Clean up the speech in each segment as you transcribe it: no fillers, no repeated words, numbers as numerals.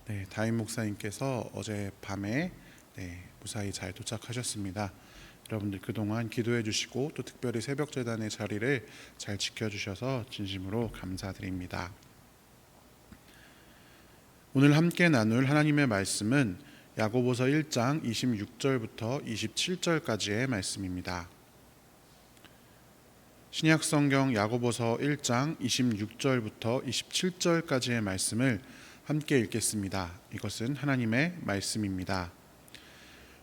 네, 다임 목사님께서 어제 밤에 무사히 잘 도착하셨습니다. 여러분들 그동안 기도해 주시고 또 특별히 새벽 제단의 자리를 잘 지켜주셔서 진심으로 감사드립니다. 오늘 함께 나눌 하나님의 말씀은 야고보서 1장 26절부터 27절까지의 말씀입니다. 신약성경 야고보서 1장 26절부터 27절까지의 말씀을 함께 읽겠습니다. 이것은 하나님의 말씀입니다.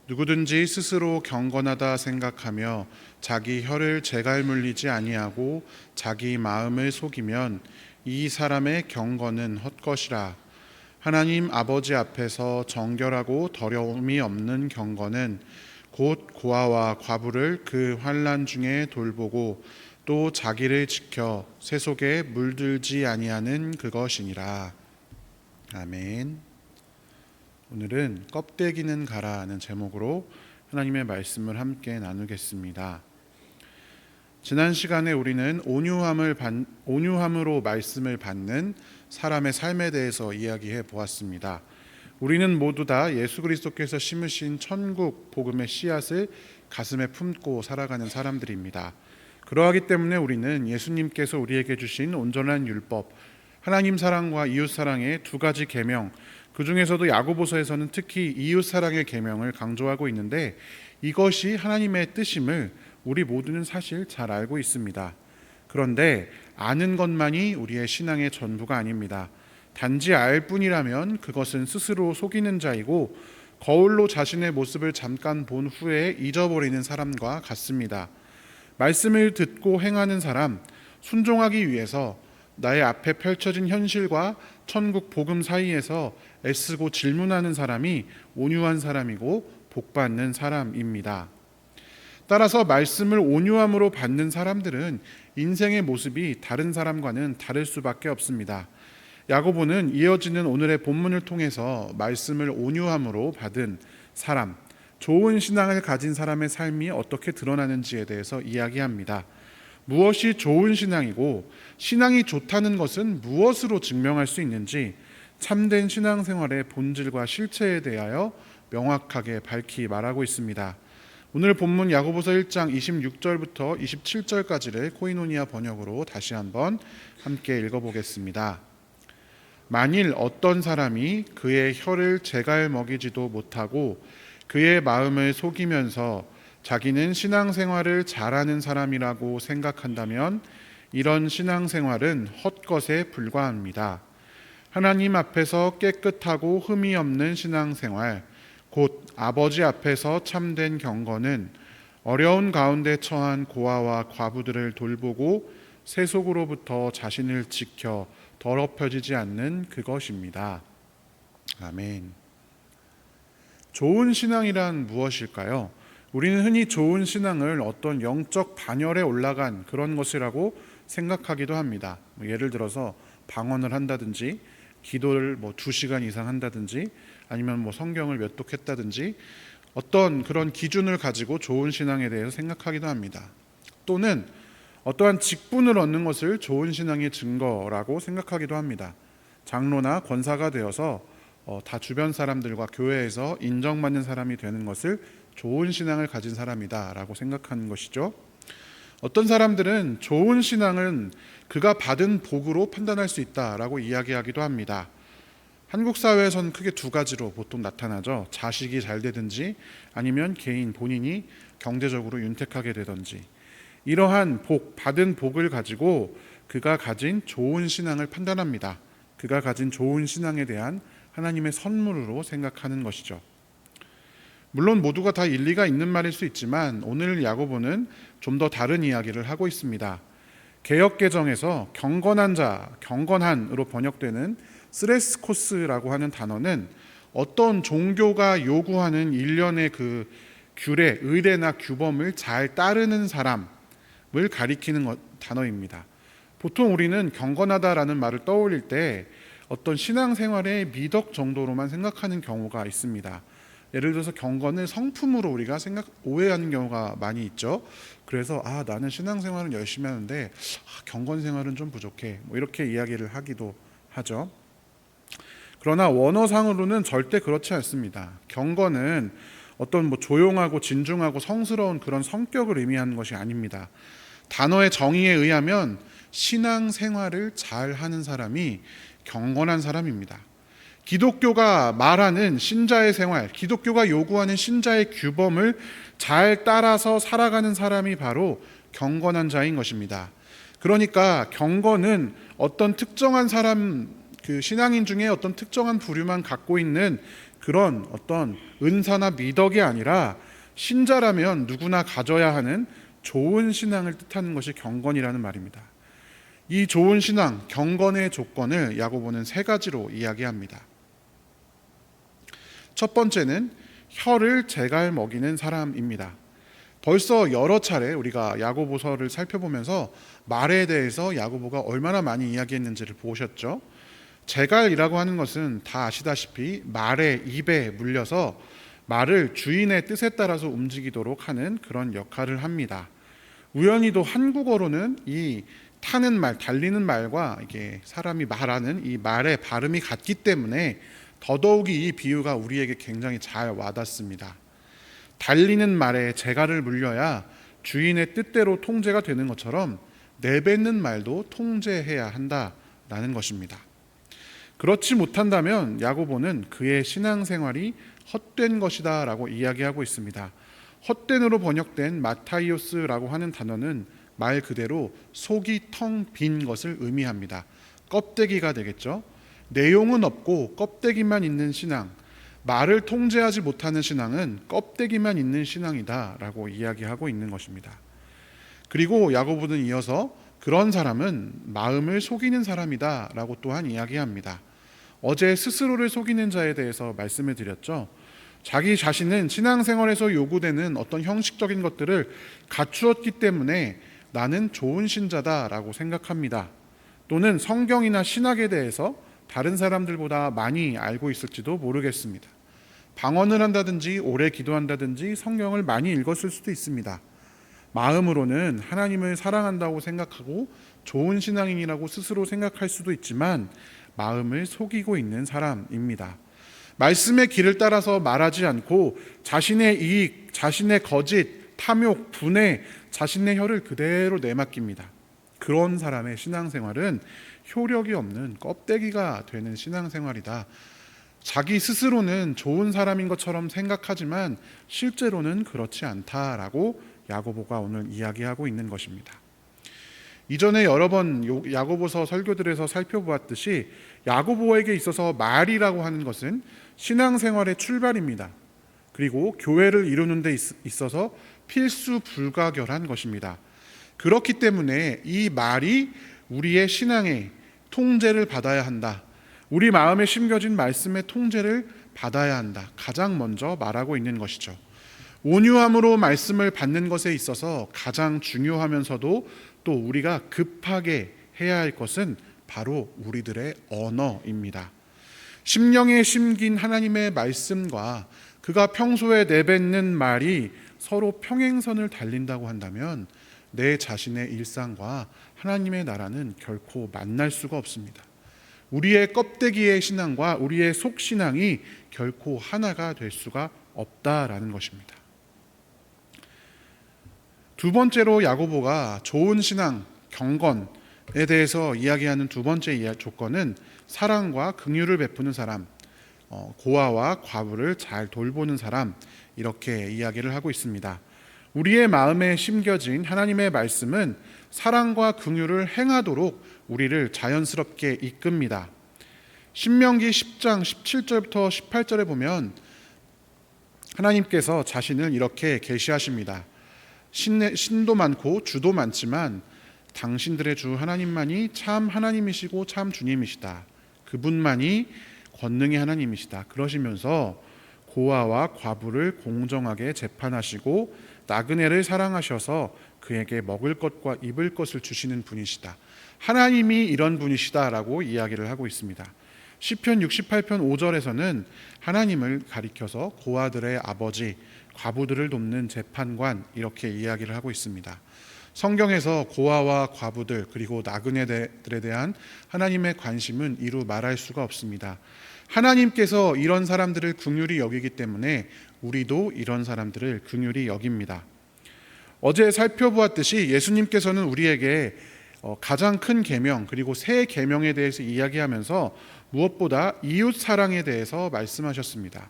누구든지 스스로 경건하다 생각하며 자기 혀를 재갈 물리지 아니하고 자기 마음을 속이면 이 사람의 경건은 헛것이라. 하나님 아버지 앞에서 정결하고 더러움이 없는 경건은 곧 고아와 과부를 그 환난 중에 돌보고 또 자기를 지켜 새 속에 물들지 아니하는 그것이니라. 아멘. 오늘은 껍데기는 가라는 제목으로 하나님의 말씀을 함께 나누겠습니다. 지난 시간에 우리는 온유함으로 말씀을 받는 사람의 삶에 대해서 이야기해 보았습니다. 우리는 모두 다 예수 그리스도께서 심으신 천국 복음의 씨앗을 가슴에 품고 살아가는 사람들입니다. 그러하기 때문에 우리는 예수님께서 우리에게 주신 온전한 율법, 하나님 사랑과 이웃 사랑의 두 가지 계명, 그 중에서도 야고보서에서는 특히 이웃 사랑의 계명을 강조하고 있는데 이것이 하나님의 뜻임을 우리 모두는 사실 잘 알고 있습니다. 그런데 아는 것만이 우리의 신앙의 전부가 아닙니다. 단지 알 뿐이라면 그것은 스스로 속이는 자이고 거울로 자신의 모습을 잠깐 본 후에 잊어버리는 사람과 같습니다. 말씀을 듣고 행하는 사람, 순종하기 위해서 나의 앞에 펼쳐진 현실과 천국 복음 사이에서 애쓰고 질문하는 사람이 온유한 사람이고 복받는 사람입니다. 따라서 말씀을 온유함으로 받는 사람들은 인생의 모습이 다른 사람과는 다를 수밖에 없습니다. 야고보는 이어지는 오늘의 본문을 통해서 말씀을 온유함으로 받은 사람, 좋은 신앙을 가진 사람의 삶이 어떻게 드러나는지에 대해서 이야기합니다. 무엇이 좋은 신앙이고 신앙이 좋다는 것은 무엇으로 증명할 수 있는지 참된 신앙생활의 본질과 실체에 대하여 명확하게 밝히 말하고 있습니다. 오늘 본문 야고보서 1장 26절부터 27절까지를 코이노니아 번역으로 다시 한번 함께 읽어보겠습니다. 만일 어떤 사람이 그의 혀를 재갈 먹이지도 못하고 그의 마음을 속이면서 자기는 신앙생활을 잘하는 사람이라고 생각한다면 이런 신앙생활은 헛것에 불과합니다. 하나님 앞에서 깨끗하고 흠이 없는 신앙생활, 곧 아버지 앞에서 참된 경건은 어려운 가운데 처한 고아와 과부들을 돌보고 세속으로부터 자신을 지켜 더럽혀지지 않는 그것입니다. 아멘. 좋은 신앙이란 무엇일까요? 우리는 흔히 좋은 신앙을 어떤 영적 반열에 올라간 그런 것이라고 생각하기도 합니다. 예를 들어서 방언을 한다든지 기도를 2시간 이상 한다든지 아니면 성경을 몇 독 했다든지 어떤 그런 기준을 가지고 좋은 신앙에 대해서 생각하기도 합니다. 또는 어떠한 직분을 얻는 것을 좋은 신앙의 증거라고 생각하기도 합니다. 장로나 권사가 되어서 다 주변 사람들과 교회에서 인정받는 사람이 되는 것을 좋은 신앙을 가진 사람이다 라고 생각하는 것이죠. 어떤 사람들은 좋은 신앙은 그가 받은 복으로 판단할 수 있다라고 이야기하기도 합니다. 한국 사회에서는 크게 두 가지로 보통 나타나죠. 자식이 잘 되든지 아니면 개인 본인이 경제적으로 윤택하게 되든지 이러한 받은 복을 가지고 그가 가진 좋은 신앙을 판단합니다. 그가 가진 좋은 신앙에 대한 하나님의 선물로 생각하는 것이죠. 물론 모두가 다 일리가 있는 말일 수 있지만 오늘 야고보는 좀 더 다른 이야기를 하고 있습니다. 개역개정에서 경건한 자, 경건한으로 번역되는 스레스코스라고 하는 단어는 어떤 종교가 요구하는 일련의 그 규례, 의례나 규범을 잘 따르는 사람을 가리키는 단어입니다. 보통 우리는 경건하다라는 말을 떠올릴 때 어떤 신앙생활의 미덕 정도로만 생각하는 경우가 있습니다. 예를 들어서 경건을 성품으로 우리가 오해하는 경우가 많이 있죠. 그래서 나는 신앙생활은 열심히 하는데 경건생활은 좀 부족해 이렇게 이야기를 하기도 하죠. 그러나 원어상으로는 절대 그렇지 않습니다. 경건은 어떤 조용하고 진중하고 성스러운 그런 성격을 의미하는 것이 아닙니다. 단어의 정의에 의하면 신앙생활을 잘 하는 사람이 경건한 사람입니다. 기독교가 말하는 신자의 생활, 기독교가 요구하는 신자의 규범을 잘 따라서 살아가는 사람이 바로 경건한 자인 것입니다. 그러니까 경건은 어떤 특정한 사람, 그 신앙인 중에 어떤 특정한 부류만 갖고 있는 그런 어떤 은사나 미덕이 아니라 신자라면 누구나 가져야 하는 좋은 신앙을 뜻하는 것이 경건이라는 말입니다. 이 좋은 신앙, 경건의 조건을 야고보는 세 가지로 이야기합니다. 첫 번째는 혀를 제갈 먹이는 사람입니다. 벌써 여러 차례 우리가 야고보서를 살펴보면서 말에 대해서 야고보가 얼마나 많이 이야기했는지를 보셨죠. 제갈이라고 하는 것은 다 아시다시피 말의 입에 물려서 말을 주인의 뜻에 따라서 움직이도록 하는 그런 역할을 합니다. 우연히도 한국어로는 이 타는 말, 달리는 말과 이게 사람이 말하는 이 말의 발음이 같기 때문에 더더욱이 이 비유가 우리에게 굉장히 잘 와닿습니다. 달리는 말에 제갈을 물려야 주인의 뜻대로 통제가 되는 것처럼 내뱉는 말도 통제해야 한다라는 것입니다. 그렇지 못한다면 야고보는 그의 신앙생활이 헛된 것이다 라고 이야기하고 있습니다. 헛된으로 번역된 마타이오스라고 하는 단어는 말 그대로 속이 텅 빈 것을 의미합니다. 껍데기가 되겠죠. 내용은 없고 껍데기만 있는 신앙, 말을 통제하지 못하는 신앙은 껍데기만 있는 신앙이다 라고 이야기하고 있는 것입니다. 그리고 야고보는 이어서 그런 사람은 마음을 속이는 사람이다 라고 또한 이야기합니다. 어제 스스로를 속이는 자에 대해서 말씀을 드렸죠. 자기 자신은 신앙생활에서 요구되는 어떤 형식적인 것들을 갖추었기 때문에 나는 좋은 신자다라고 생각합니다. 또는 성경이나 신학에 대해서 다른 사람들보다 많이 알고 있을지도 모르겠습니다. 방언을 한다든지 오래 기도한다든지 성경을 많이 읽었을 수도 있습니다. 마음으로는 하나님을 사랑한다고 생각하고 좋은 신앙인이라고 스스로 생각할 수도 있지만 마음을 속이고 있는 사람입니다. 말씀의 길을 따라서 말하지 않고 자신의 이익, 자신의 거짓, 탐욕, 분해, 자신의 혀를 그대로 내맡깁니다. 그런 사람의 신앙생활은 효력이 없는 껍데기가 되는 신앙생활이다. 자기 스스로는 좋은 사람인 것처럼 생각하지만 실제로는 그렇지 않다라고 야고보가 오늘 이야기하고 있는 것입니다. 이전에 여러 번 야고보서 설교들에서 살펴보았듯이 야고보에게 있어서 말이라고 하는 것은 신앙생활의 출발입니다. 그리고 교회를 이루는 데 있어서 필수 불가결한 것입니다. 그렇기 때문에 이 말이 우리의 신앙의 통제를 받아야 한다. 우리 마음에 심겨진 말씀의 통제를 받아야 한다. 가장 먼저 말하고 있는 것이죠. 온유함으로 말씀을 받는 것에 있어서 가장 중요하면서도 또 우리가 급하게 해야 할 것은 바로 우리들의 언어입니다. 심령에 심긴 하나님의 말씀과 그가 평소에 내뱉는 말이 서로 평행선을 달린다고 한다면 내 자신의 일상과 하나님의 나라는 결코 만날 수가 없습니다. 우리의 껍데기의 신앙과 우리의 속신앙이 결코 하나가 될 수가 없다라는 것입니다. 두 번째로 야고보가 좋은 신앙, 경건에 대해서 이야기하는 두 번째 조건은 사랑과 긍휼을 베푸는 사람, 고아와 과부를 잘 돌보는 사람, 이렇게 이야기를 하고 있습니다. 우리의 마음에 심겨진 하나님의 말씀은 사랑과 긍휼을 행하도록 우리를 자연스럽게 이끕니다. 신명기 10장 17절부터 18절에 보면 하나님께서 자신을 이렇게 계시하십니다. 신도 많고 주도 많지만 당신들의 주 하나님만이 참 하나님이시고 참 주님이시다. 그분만이 권능의 하나님이시다. 그러시면서 고아와 과부를 공정하게 재판하시고 나그네를 사랑하셔서 그에게 먹을 것과 입을 것을 주시는 분이시다. 하나님이 이런 분이시다라고 이야기를 하고 있습니다. 시편 68편 5절에서는 하나님을 가리켜서 고아들의 아버지, 과부들을 돕는 재판관, 이렇게 이야기를 하고 있습니다. 성경에서 고아와 과부들 그리고 나그네들에 대한 하나님의 관심은 이루 말할 수가 없습니다. 하나님께서 이런 사람들을 긍휼히 여기기 때문에 우리도 이런 사람들을 긍휼히 여깁니다. 어제 살펴보았듯이 예수님께서는 우리에게 가장 큰 계명 그리고 새 계명에 대해서 이야기하면서 무엇보다 이웃 사랑에 대해서 말씀하셨습니다.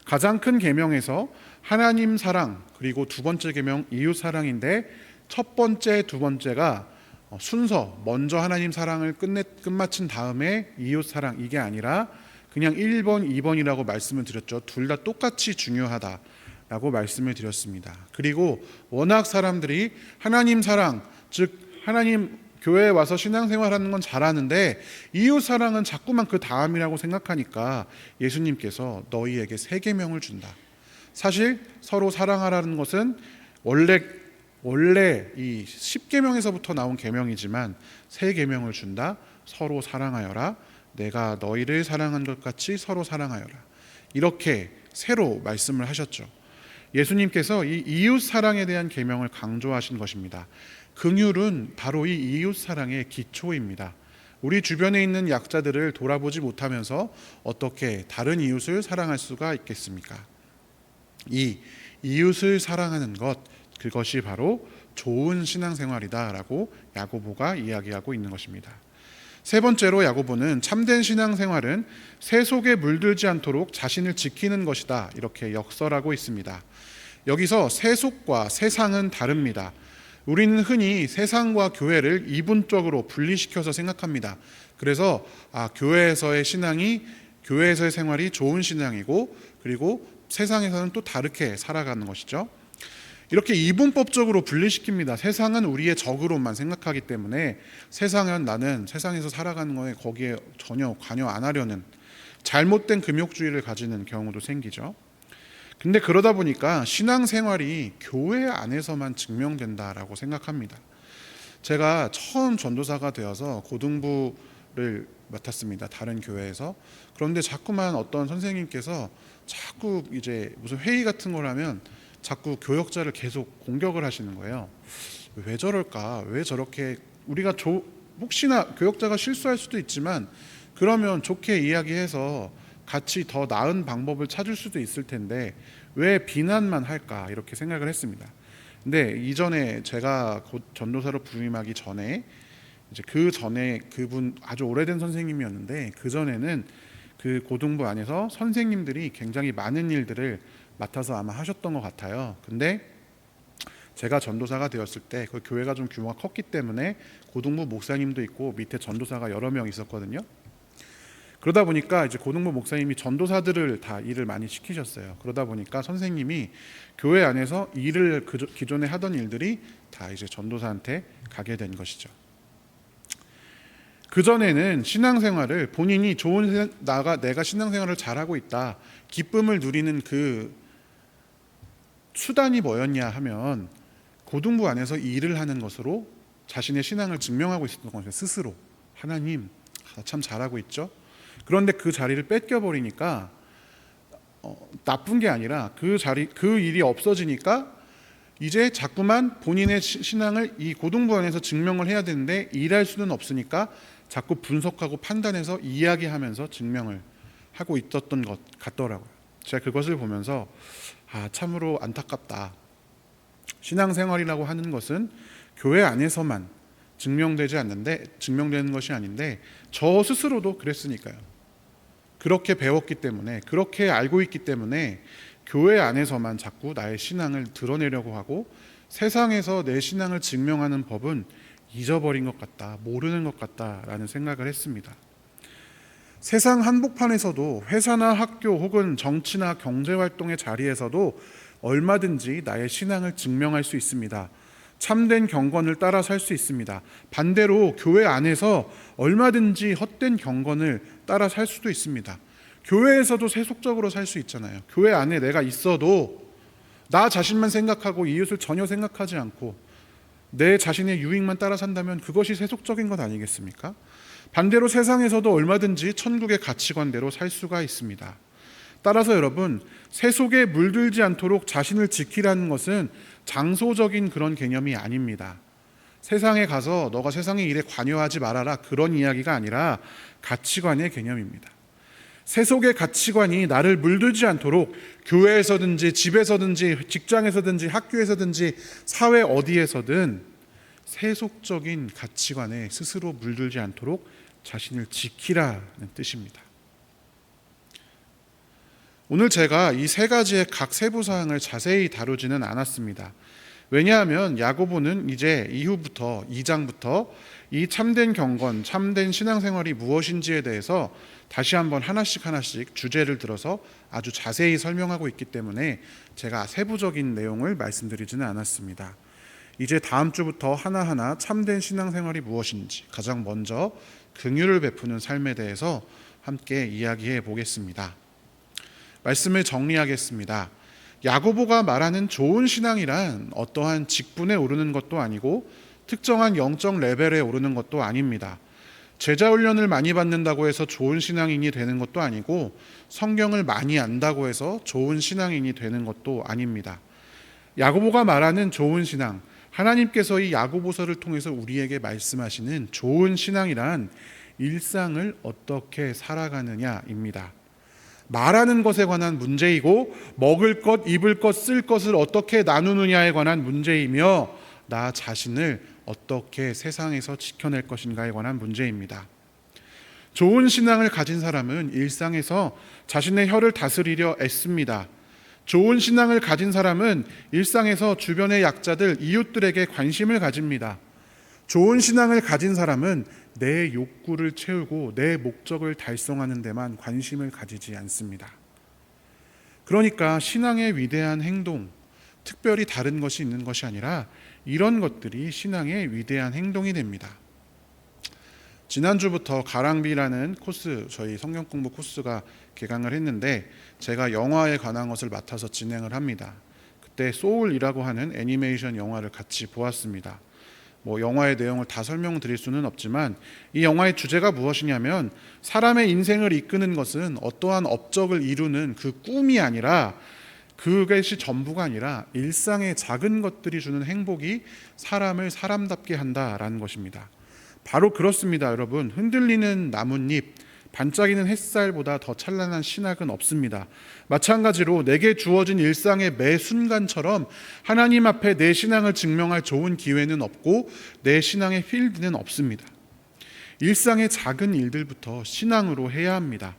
가장 큰 계명에서 하나님 사랑 그리고 두 번째 계명 이웃 사랑인데 첫 번째, 두 번째가 순서 먼저 하나님 사랑을 끝마친 다음에 이웃 사랑 이게 아니라 그냥 1번, 2번이라고 말씀을 드렸죠. 둘 다 똑같이 중요하다라고 말씀을 드렸습니다. 그리고 워낙 사람들이 하나님 사랑, 즉 하나님 교회에 와서 신앙생활하는 건 잘하는데 이웃 사랑은 자꾸만 그 다음이라고 생각하니까 예수님께서 너희에게 새 계명을 준다. 사실 서로 사랑하라는 것은 원래 이 10계명에서부터 나온 계명이지만 새 계명을 준다. 서로 사랑하여라. 내가 너희를 사랑한 것 같이 서로 사랑하여라. 이렇게 새로 말씀을 하셨죠. 예수님께서 이 이웃 사랑에 대한 계명을 강조하신 것입니다. 긍휼은 바로 이 이웃 사랑의 기초입니다. 우리 주변에 있는 약자들을 돌아보지 못하면서 어떻게 다른 이웃을 사랑할 수가 있겠습니까? 이 이웃을 사랑하는 것, 그것이 바로 좋은 신앙생활이다라고 야고보가 이야기하고 있는 것입니다. 세 번째로 야고보는 참된 신앙생활은 세속에 물들지 않도록 자신을 지키는 것이다 이렇게 역설하고 있습니다. 여기서 세속과 세상은 다릅니다. 우리는 흔히 세상과 교회를 이분적으로 분리시켜서 생각합니다. 그래서 교회에서의 생활이 좋은 신앙이고 그리고 세상에서는 또 다르게 살아가는 것이죠. 이렇게 이분법적으로 분리시킵니다. 세상은 우리의 적으로만 생각하기 때문에 나는 세상에서 살아가는 거에 거기에 전혀 관여 안 하려는 잘못된 금욕주의를 가지는 경우도 생기죠. 근데 그러다 보니까 신앙생활이 교회 안에서만 증명된다라고 생각합니다. 제가 처음 전도사가 되어서 고등부를 맡았습니다. 다른 교회에서. 그런데 자꾸만 어떤 선생님께서 자꾸 이제 무슨 회의 같은 걸 하면 자꾸 교역자를 계속 공격을 하시는 거예요. 왜 저럴까? 왜 저렇게 우리가 혹시나 교역자가 실수할 수도 있지만 그러면 좋게 이야기해서 같이 더 나은 방법을 찾을 수도 있을 텐데 왜 비난만 할까? 이렇게 생각을 했습니다. 근데 이전에 제가 곧 전도사로 부임하기 전에 그 전에 그분 아주 오래된 선생님이었는데 그 전에는 그 고등부 안에서 선생님들이 굉장히 많은 일들을 맡아서 아마 하셨던 것 같아요. 근데 제가 전도사가 되었을 때 그 교회가 좀 규모가 컸기 때문에 고등부 목사님도 있고 밑에 전도사가 여러 명 있었거든요. 그러다 보니까 이제 고등부 목사님이 전도사들을 다 일을 많이 시키셨어요. 그러다 보니까 선생님이 교회 안에서 기존에 하던 일들이 다 이제 전도사한테 가게 된 것이죠. 그전에는 신앙생활을 본인이 내가 신앙생활을 잘하고 있다, 기쁨을 누리는 그 수단이 뭐였냐 하면 고등부 안에서 일을 하는 것으로 자신의 신앙을 증명하고 있었던 거죠. 스스로 하나님 참 잘하고 있죠. 그런데 그 자리를 뺏겨버리니까 나쁜 게 아니라 그 일이 없어지니까 이제 자꾸만 본인의 신앙을 이 고등부 안에서 증명을 해야 되는데 일할 수는 없으니까 자꾸 분석하고 판단해서 이야기하면서 증명을 하고 있었던 것 같더라고요. 제가 그것을 보면서 참으로 안타깝다. 신앙생활이라고 하는 것은 교회 안에서만 증명되는 것이 아닌데 저 스스로도 그랬으니까요. 그렇게 배웠기 때문에 그렇게 알고 있기 때문에 교회 안에서만 자꾸 나의 신앙을 드러내려고 하고 세상에서 내 신앙을 증명하는 법은 잊어버린 것 같다, 모르는 것 같다라는 생각을 했습니다. 세상 한복판에서도 회사나 학교 혹은 정치나 경제활동의 자리에서도 얼마든지 나의 신앙을 증명할 수 있습니다. 참된 경건을 따라 살 수 있습니다. 반대로 교회 안에서 얼마든지 헛된 경건을 따라 살 수도 있습니다. 교회에서도 세속적으로 살 수 있잖아요. 교회 안에 내가 있어도 나 자신만 생각하고 이웃을 전혀 생각하지 않고 내 자신의 유익만 따라 산다면 그것이 세속적인 것 아니겠습니까? 반대로 세상에서도 얼마든지 천국의 가치관대로 살 수가 있습니다. 따라서 여러분, 세속에 물들지 않도록 자신을 지키라는 것은 장소적인 그런 개념이 아닙니다. 세상에 가서 너가 세상의 일에 관여하지 말아라 그런 이야기가 아니라 가치관의 개념입니다. 세속의 가치관이 나를 물들지 않도록 교회에서든지 집에서든지 직장에서든지 학교에서든지 사회 어디에서든 세속적인 가치관에 스스로 물들지 않도록 자신을 지키라는 뜻입니다. 오늘 제가 이 세 가지의 각 세부 사항을 자세히 다루지는 않았습니다. 왜냐하면 야고보는 이제 이후부터 2장부터 이 참된 경건, 참된 신앙생활이 무엇인지에 대해서 다시 한번 하나씩 주제를 들어서 아주 자세히 설명하고 있기 때문에 제가 세부적인 내용을 말씀드리지는 않았습니다. 이제 다음 주부터 하나하나 참된 신앙생활이 무엇인지 가장 먼저 긍휼을 베푸는 삶에 대해서 함께 이야기해 보겠습니다. 말씀을 정리하겠습니다. 야고보가 말하는 좋은 신앙이란 어떠한 직분에 오르는 것도 아니고 특정한 영적 레벨에 오르는 것도 아닙니다. 제자 훈련을 많이 받는다고 해서 좋은 신앙인이 되는 것도 아니고 성경을 많이 안다고 해서 좋은 신앙인이 되는 것도 아닙니다. 야고보가 말하는 좋은 신앙, 하나님께서 이 야고보서를 통해서 우리에게 말씀하시는 좋은 신앙이란 일상을 어떻게 살아가느냐입니다. 말하는 것에 관한 문제이고 먹을 것, 입을 것, 쓸 것을 어떻게 나누느냐에 관한 문제이며 나 자신을 어떻게 세상에서 지켜낼 것인가에 관한 문제입니다. 좋은 신앙을 가진 사람은 일상에서 자신의 혀를 다스리려 애씁니다. 좋은 신앙을 가진 사람은 일상에서 주변의 약자들, 이웃들에게 관심을 가집니다. 좋은 신앙을 가진 사람은 내 욕구를 채우고 내 목적을 달성하는 데만 관심을 가지지 않습니다. 그러니까 신앙의 위대한 행동, 특별히 다른 것이 있는 것이 아니라 이런 것들이 신앙의 위대한 행동이 됩니다. 지난주부터 가랑비라는 코스, 저희 성경 공부 코스가 개강을 했는데 제가 영화에 관한 것을 맡아서 진행을 합니다. 그때 소울이라고 하는 애니메이션 영화를 같이 보았습니다. 영화의 내용을 다 설명드릴 수는 없지만 이 영화의 주제가 무엇이냐면 사람의 인생을 이끄는 것은 어떠한 업적을 이루는 그 꿈이 아니라 그것이 전부가 아니라 일상의 작은 것들이 주는 행복이 사람을 사람답게 한다라는 것입니다. 바로 그렇습니다, 여러분. 흔들리는 나뭇잎, 반짝이는 햇살보다 더 찬란한 신학은 없습니다. 마찬가지로 내게 주어진 일상의 매 순간처럼 하나님 앞에 내 신앙을 증명할 좋은 기회는 없고 내 신앙의 필드는 없습니다. 일상의 작은 일들부터 신앙으로 해야 합니다.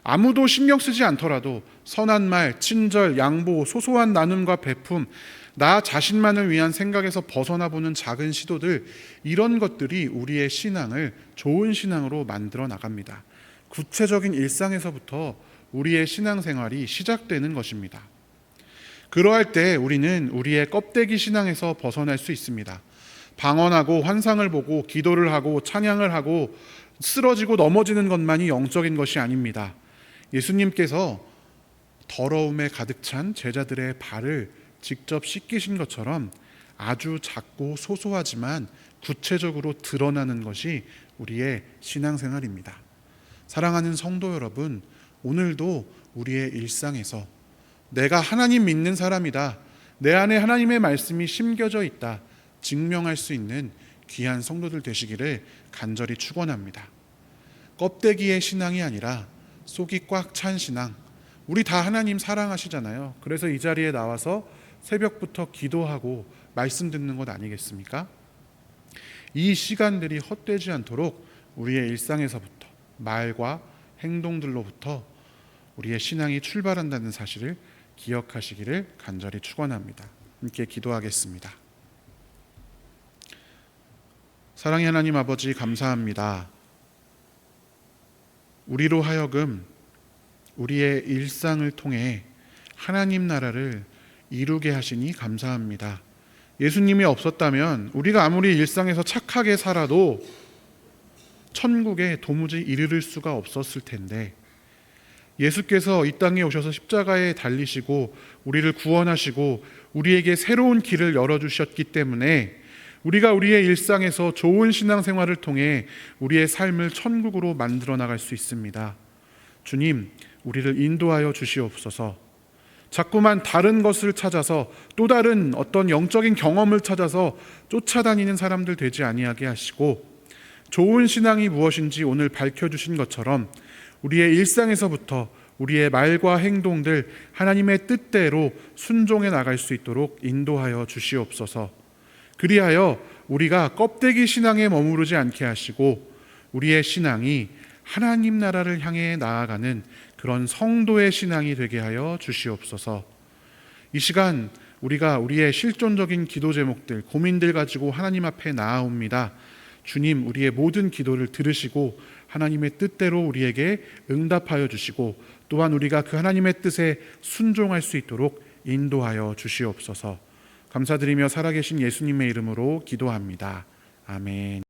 아무도 신경 쓰지 않더라도 선한 말, 친절, 양보, 소소한 나눔과 베품, 나 자신만을 위한 생각에서 벗어나 보는 작은 시도들, 이런 것들이 우리의 신앙을 좋은 신앙으로 만들어 나갑니다. 구체적인 일상에서부터 우리의 신앙생활이 시작되는 것입니다. 그러할 때 우리는 우리의 껍데기 신앙에서 벗어날 수 있습니다. 방언하고 환상을 보고 기도를 하고 찬양을 하고 쓰러지고 넘어지는 것만이 영적인 것이 아닙니다. 예수님께서 더러움에 가득 찬 제자들의 발을 직접 씻기신 것처럼 아주 작고 소소하지만 구체적으로 드러나는 것이 우리의 신앙생활입니다. 사랑하는 성도 여러분, 오늘도 우리의 일상에서 내가 하나님 믿는 사람이다, 내 안에 하나님의 말씀이 심겨져 있다 증명할 수 있는 귀한 성도들 되시기를 간절히 축원합니다. 껍데기의 신앙이 아니라 속이 꽉 찬 신앙, 우리 다 하나님 사랑하시잖아요. 그래서 이 자리에 나와서 새벽부터 기도하고 말씀 듣는 것 아니겠습니까? 이 시간들이 헛되지 않도록 우리의 일상에서부터 말과 행동들로부터 우리의 신앙이 출발한다는 사실을 기억하시기를 간절히 축원합니다. 함께 기도하겠습니다. 사랑의 하나님 아버지, 감사합니다. 우리로 하여금 우리의 일상을 통해 하나님 나라를 이루게 하시니 감사합니다. 예수님이 없었다면 우리가 아무리 일상에서 착하게 살아도 천국에 도무지 이르를 수가 없었을 텐데 예수께서 이 땅에 오셔서 십자가에 달리시고 우리를 구원하시고 우리에게 새로운 길을 열어주셨기 때문에 우리가 우리의 일상에서 좋은 신앙생활을 통해 우리의 삶을 천국으로 만들어 나갈 수 있습니다. 주님, 우리를 인도하여 주시옵소서. 자꾸만 다른 것을 찾아서 또 다른 어떤 영적인 경험을 찾아서 쫓아다니는 사람들 되지 아니하게 하시고 좋은 신앙이 무엇인지 오늘 밝혀주신 것처럼 우리의 일상에서부터 우리의 말과 행동들 하나님의 뜻대로 순종해 나갈 수 있도록 인도하여 주시옵소서. 그리하여 우리가 껍데기 신앙에 머무르지 않게 하시고 우리의 신앙이 하나님 나라를 향해 나아가는 그런 성도의 신앙이 되게 하여 주시옵소서. 이 시간 우리가 우리의 실존적인 기도 제목들, 고민들 가지고 하나님 앞에 나아옵니다. 주님, 우리의 모든 기도를 들으시고 하나님의 뜻대로 우리에게 응답하여 주시고 또한 우리가 그 하나님의 뜻에 순종할 수 있도록 인도하여 주시옵소서. 감사드리며 살아계신 예수님의 이름으로 기도합니다. 아멘.